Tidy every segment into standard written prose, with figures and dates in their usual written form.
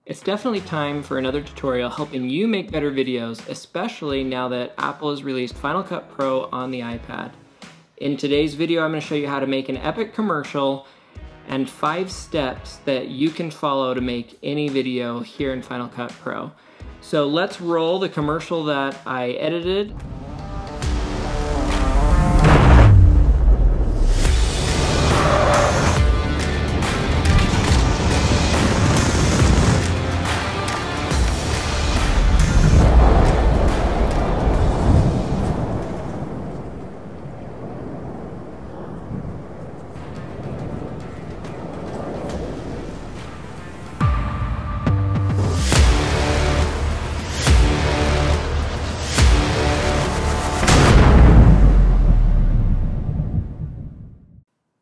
It's definitely time for another tutorial helping you make better videos, especially now that Apple has released Final Cut Pro on the iPad. In today's video, I'm going to show you how to make an epic commercial and 5 steps that you can follow to make any video here in Final Cut Pro. So let's roll the commercial that I edited.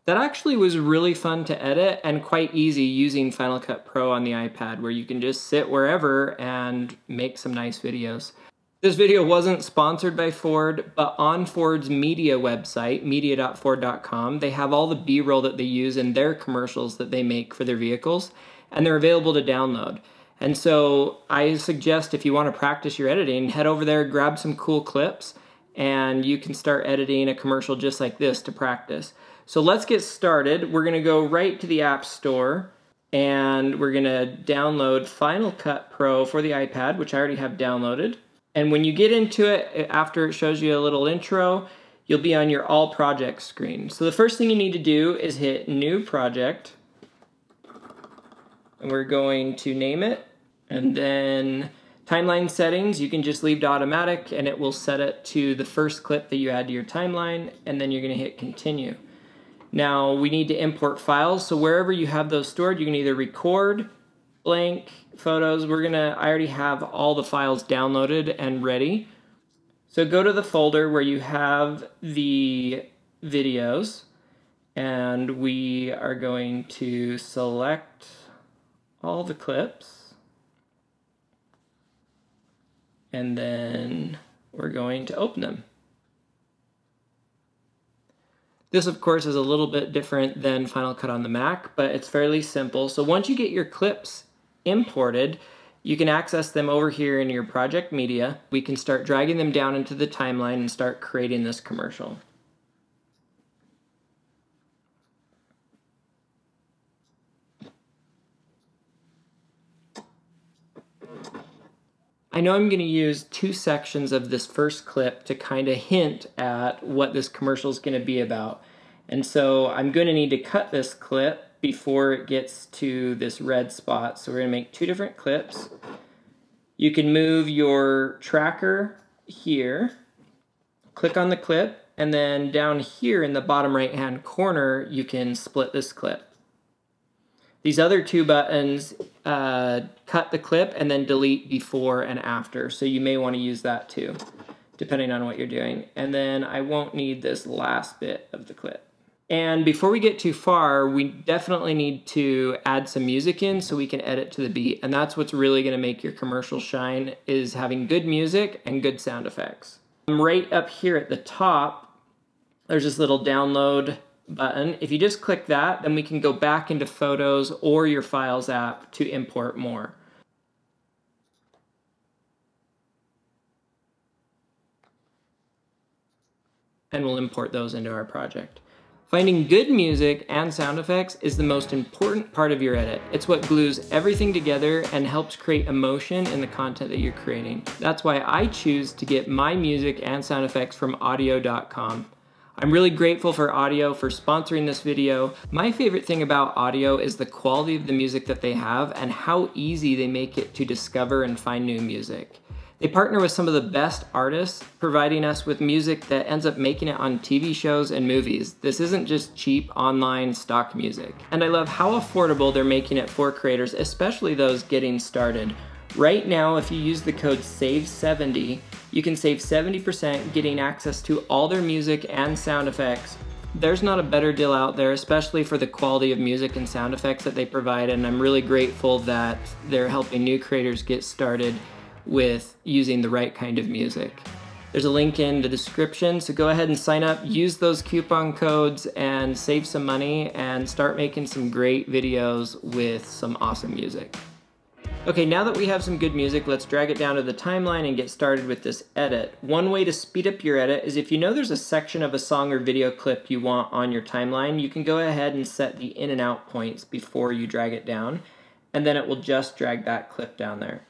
That actually was really fun to edit and quite easy using Final Cut Pro on the iPad, where you can just sit wherever and make some nice videos. This video wasn't sponsored by Ford, but on Ford's media website, media.ford.com, they have all the B-roll that they use in their commercials that they make for their vehicles, and they're available to download. And so I suggest if you want to practice your editing, head over there, grab some cool clips, and you can start editing a commercial just like this to practice. So let's get started. We're going to go right to the App Store and we're going to download Final Cut Pro for the iPad, which I already have downloaded. And when you get into it, after it shows you a little intro, you'll be on your All Projects screen. So the first thing you need to do is hit New Project. And we're going to name it. And then timeline settings, you can just leave to automatic and it will set it to the first clip that you add to your timeline. And then you're going to hit Continue. Now we need to import files, so wherever you have those stored, you can either record, blank, photos. I already have all the files downloaded and ready. So go to the folder where you have the videos, and we are going to select all the clips, and then we're going to open them. This, of course, is a little bit different than Final Cut on the Mac, but it's fairly simple. So once you get your clips imported, you can access them over here in your project media. We can start dragging them down into the timeline and start creating this commercial. I know I'm going to use 2 sections of this first clip to kind of hint at what this commercial is going to be about. And so I'm going to need to cut this clip before it gets to this red spot. So we're going to make 2 different clips. You can move your tracker here, click on the clip, and then down here in the bottom right hand corner you can split this clip. These other 2 buttons cut the clip and then delete before and after, so you may want to use that too, depending on what you're doing. And then I won't need this last bit of the clip. And before we get too far, we definitely need to add some music in so we can edit to the beat. And that's what's really going to make your commercial shine, is having good music and good sound effects. Right up here at the top, there's this little download button. If you just click that, then we can go back into Photos or your Files app to import more. And we'll import those into our project. Finding good music and sound effects is the most important part of your edit. It's what glues everything together and helps create emotion in the content that you're creating. That's why I choose to get my music and sound effects from audiio.com. I'm really grateful for Audiio for sponsoring this video. My favorite thing about Audiio is the quality of the music that they have and how easy they make it to discover and find new music. They partner with some of the best artists, providing us with music that ends up making it on TV shows and movies. This isn't just cheap online stock music. And I love how affordable they're making it for creators, especially those getting started. Right now, if you use the code SAVE70, you can save 70% getting access to all their music and sound effects. There's not a better deal out there, especially for the quality of music and sound effects that they provide, and I'm really grateful that they're helping new creators get started with using the right kind of music. There's a link in the description, so go ahead and sign up, use those coupon codes, and save some money and start making some great videos with some awesome music. Okay, now that we have some good music, let's drag it down to the timeline and get started with this edit. One way to speed up your edit is if you know there's a section of a song or video clip you want on your timeline, you can go ahead and set the in and out points before you drag it down, and then it will just drag that clip down there.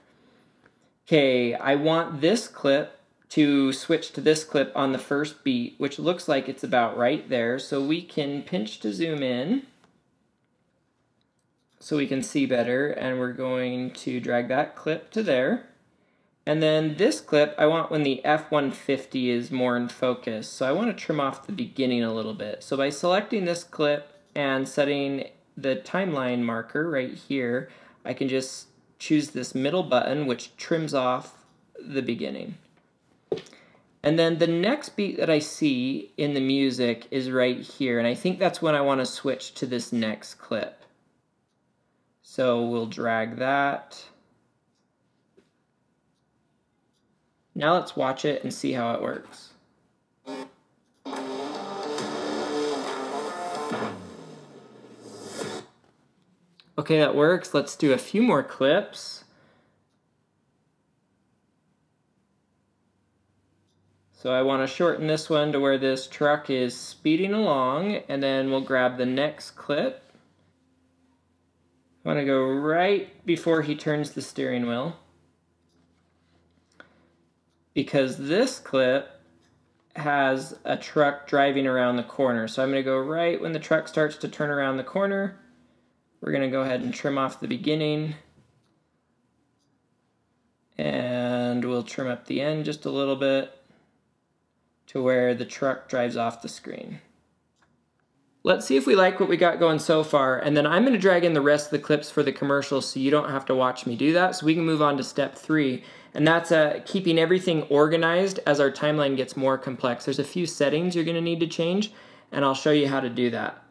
Okay, I want this clip to switch to this clip on the first beat, which looks like it's about right there, so we can pinch to zoom in so we can see better, and we're going to drag that clip to there. And then this clip, I want when the F150 is more in focus, so I want to trim off the beginning a little bit. So by selecting this clip and setting the timeline marker right here, I can just choose this middle button, which trims off the beginning. And then the next beat that I see in the music is right here, and I think that's when I want to switch to this next clip. So we'll drag that. Now let's watch it and see how it works. Okay, that works. Let's do a few more clips. So I want to shorten this one to where this truck is speeding along, and then we'll grab the next clip. I want to go right before he turns the steering wheel, because this clip has a truck driving around the corner. So I'm going to go right when the truck starts to turn around the corner. We're going to go ahead and trim off the beginning, and we'll trim up the end just a little bit to where the truck drives off the screen. Let's see if we like what we got going so far, and then I'm going to drag in the rest of the clips for the commercial so you don't have to watch me do that, so we can move on to step 3, and that's keeping everything organized as our timeline gets more complex. There's a few settings you're going to need to change, and I'll show you how to do that.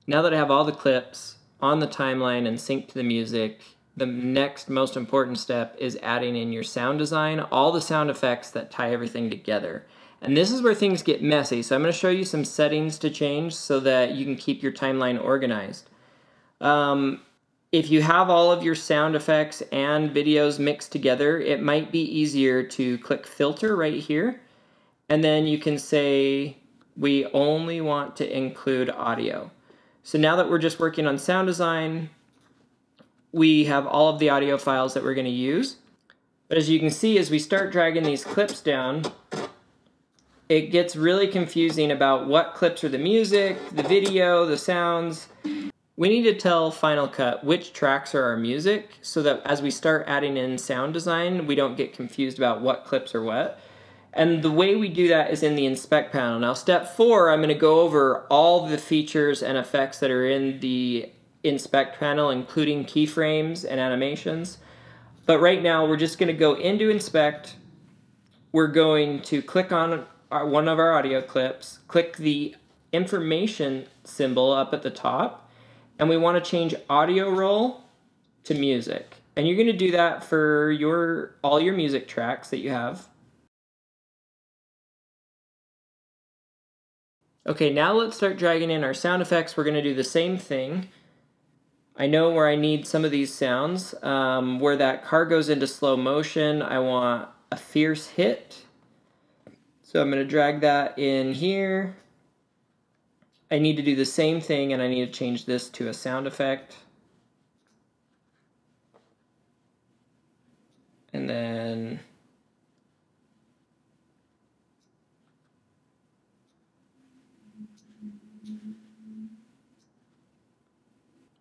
Now that I have all the clips on the timeline and synced to the music, the next most important step is adding in your sound design, all the sound effects that tie everything together. And this is where things get messy, so I'm going to show you some settings to change so that you can keep your timeline organized. If you have all of your sound effects and videos mixed together, it might be easier to click filter right here, and then you can say we only want to include audio. So now that we're just working on sound design, we have all of the audio files that we're going to use. But as you can see, as we start dragging these clips down, it gets really confusing about what clips are the music, the video, the sounds. We need to tell Final Cut which tracks are our music so that as we start adding in sound design, we don't get confused about what clips are what. And the way we do that is in the Inspect panel. Now, step 4, I'm going to go over all the features and effects that are in the Inspect panel, including keyframes and animations. But right now, we're just going to go into Inspect. We're going to click on one of our audio clips, click the information symbol up at the top, and we want to change audio roll to music. And you're going to do that for all your music tracks that you have. Okay, now let's start dragging in our sound effects. We're going to do the same thing. I know where I need some of these sounds. Where that car goes into slow motion, I want a fierce hit. So I'm going to drag that in here. I need to do the same thing, and I need to change this to a sound effect. And then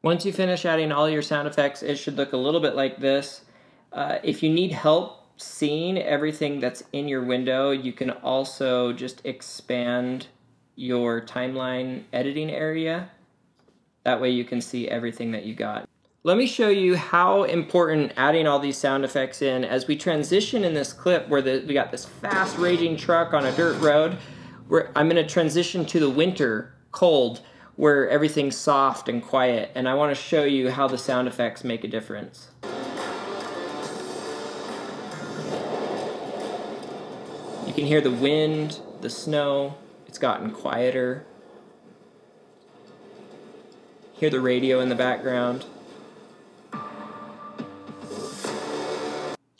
once you finish adding all your sound effects, it should look a little bit like this. If you need help seeing everything that's in your window, you can also just expand your timeline editing area. That way you can see everything that you got. Let me show you how important adding all these sound effects in as we transition in this clip where we got this fast raging truck on a dirt road. I'm going to transition to the winter, cold, where everything's soft and quiet, and I want to show you how the sound effects make a difference. You can hear the wind, the snow. It's gotten quieter. Hear the radio in the background.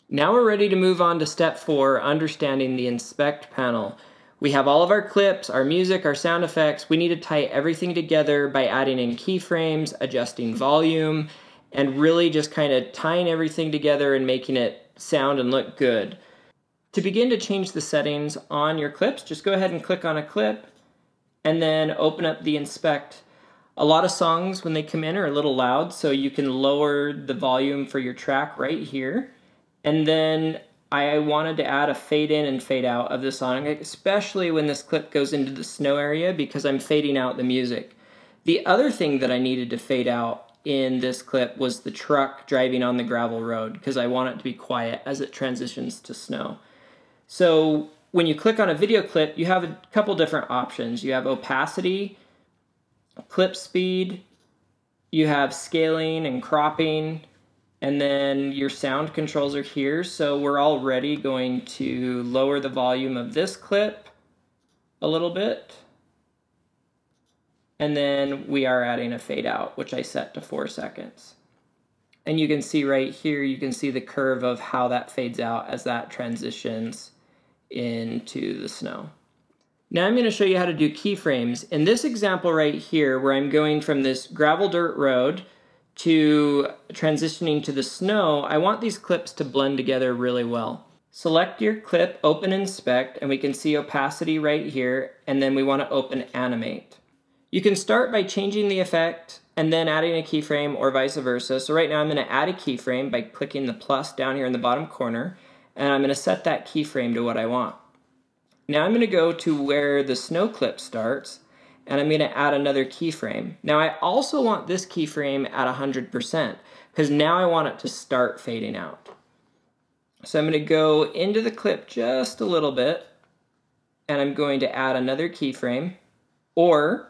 Now we're ready to move on to step 4, understanding the inspect panel. We have all of our clips, our music, our sound effects. We need to tie everything together by adding in keyframes, adjusting volume, and really just kind of tying everything together and making it sound and look good. To begin to change the settings on your clips, just go ahead and click on a clip and then open up the inspect. A lot of songs when they come in are a little loud, so you can lower the volume for your track right here. And then I wanted to add a fade in and fade out of the song, especially when this clip goes into the snow area because I'm fading out the music. The other thing that I needed to fade out in this clip was the truck driving on the gravel road because I want it to be quiet as it transitions to snow. So when you click on a video clip, you have a couple different options. You have opacity, clip speed, you have scaling and cropping, and then your sound controls are here. So we're already going to lower the volume of this clip a little bit. And then we are adding a fade out, which I set to 4 seconds. And you can see right here, you can see the curve of how that fades out as that transitions into the snow. Now I'm going to show you how to do keyframes. In this example right here, where I'm going from this gravel dirt road to transitioning to the snow, I want these clips to blend together really well. Select your clip, open inspect, and we can see opacity right here, and then we want to open animate. You can start by changing the effect and then adding a keyframe or vice versa. So right now I'm going to add a keyframe by clicking the plus down here in the bottom corner, and I'm going to set that keyframe to what I want. Now I'm going to go to where the snow clip starts, and I'm going to add another keyframe. Now I also want this keyframe at 100% because now I want it to start fading out. So I'm going to go into the clip just a little bit, and I'm going to add another keyframe, or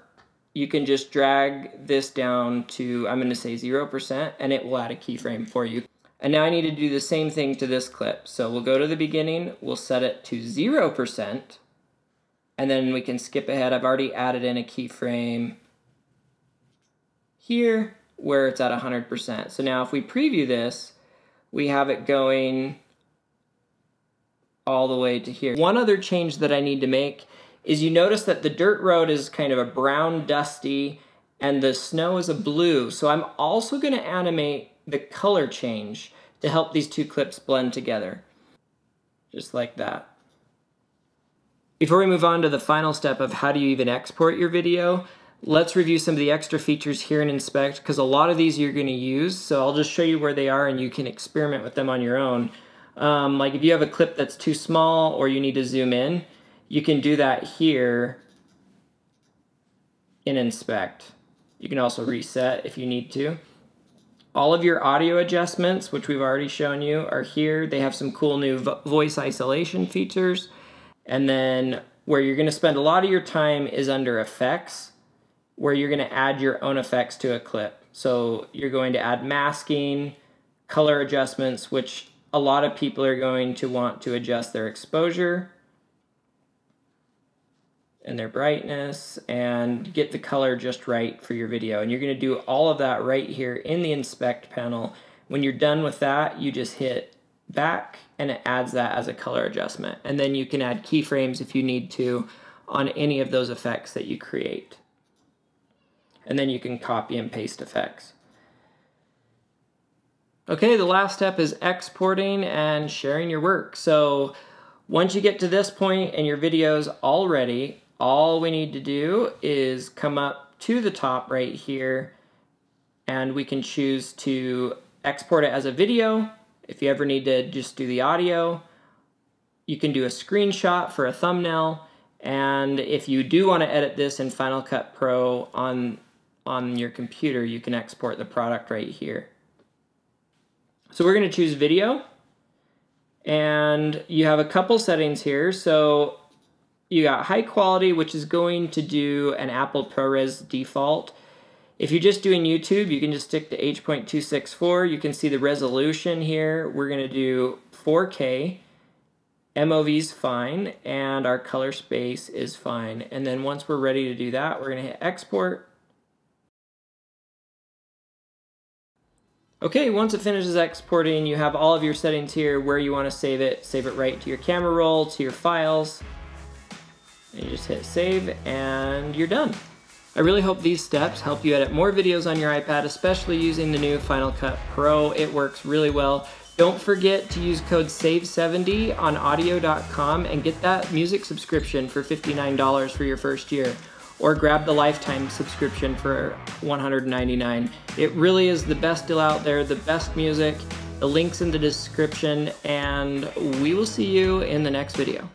you can just drag this down to, I'm going to say 0%, and it will add a keyframe for you. And now I need to do the same thing to this clip. So we'll go to the beginning, we'll set it to 0%, and then we can skip ahead. I've already added in a keyframe here where it's at 100%. So now if we preview this, we have it going all the way to here. One other change that I need to make is you notice that the dirt road is kind of a brown dusty and the snow is a blue. So I'm also going to animate the color change to help these two clips blend together. Just like that. Before we move on to the final step of how do you even export your video, let's review some of the extra features here in Inspect, because a lot of these you're going to use, so I'll just show you where they are and you can experiment with them on your own. Like if you have a clip that's too small or you need to zoom in, you can do that here in Inspect. You can also reset if you need to. All of your audio adjustments, which we've already shown you, are here. They have some cool new voice isolation features. And then where you're going to spend a lot of your time is under Effects, where you're going to add your own effects to a clip. So you're going to add masking, color adjustments, which a lot of people are going to want to adjust their exposure and their brightness and get the color just right for your video. And you're going to do all of that right here in the Inspect panel. When you're done with that, you just hit back and it adds that as a color adjustment. And then you can add keyframes if you need to on any of those effects that you create. And then you can copy and paste effects. Okay, the last step is exporting and sharing your work. So once you get to this point and your video's all ready, all we need to do is come up to the top right here and we can choose to export it as a video. If you ever need to just do the audio, you can do a screenshot for a thumbnail. And if you do want to edit this in Final Cut Pro on your computer, you can export the product right here. So we're going to choose video, and you have a couple settings here. So you got high quality, which is going to do an Apple ProRes default. If you're just doing YouTube, you can just stick to H.264. You can see the resolution here. We're going to do 4K, MOV's fine, and our color space is fine. And then once we're ready to do that, we're gonna hit export. Okay, once it finishes exporting, you have all of your settings here where you want to save it. Save it right to your camera roll, to your files. And you just hit save and you're done. I really hope these steps help you edit more videos on your iPad, especially using the new Final Cut Pro. It works really well. Don't forget to use code SAVE70 on audiio.com and get that music subscription for $59 for your first year. Or grab the lifetime subscription for $199. It really is the best deal out there, the best music. The link's in the description, and we will see you in the next video.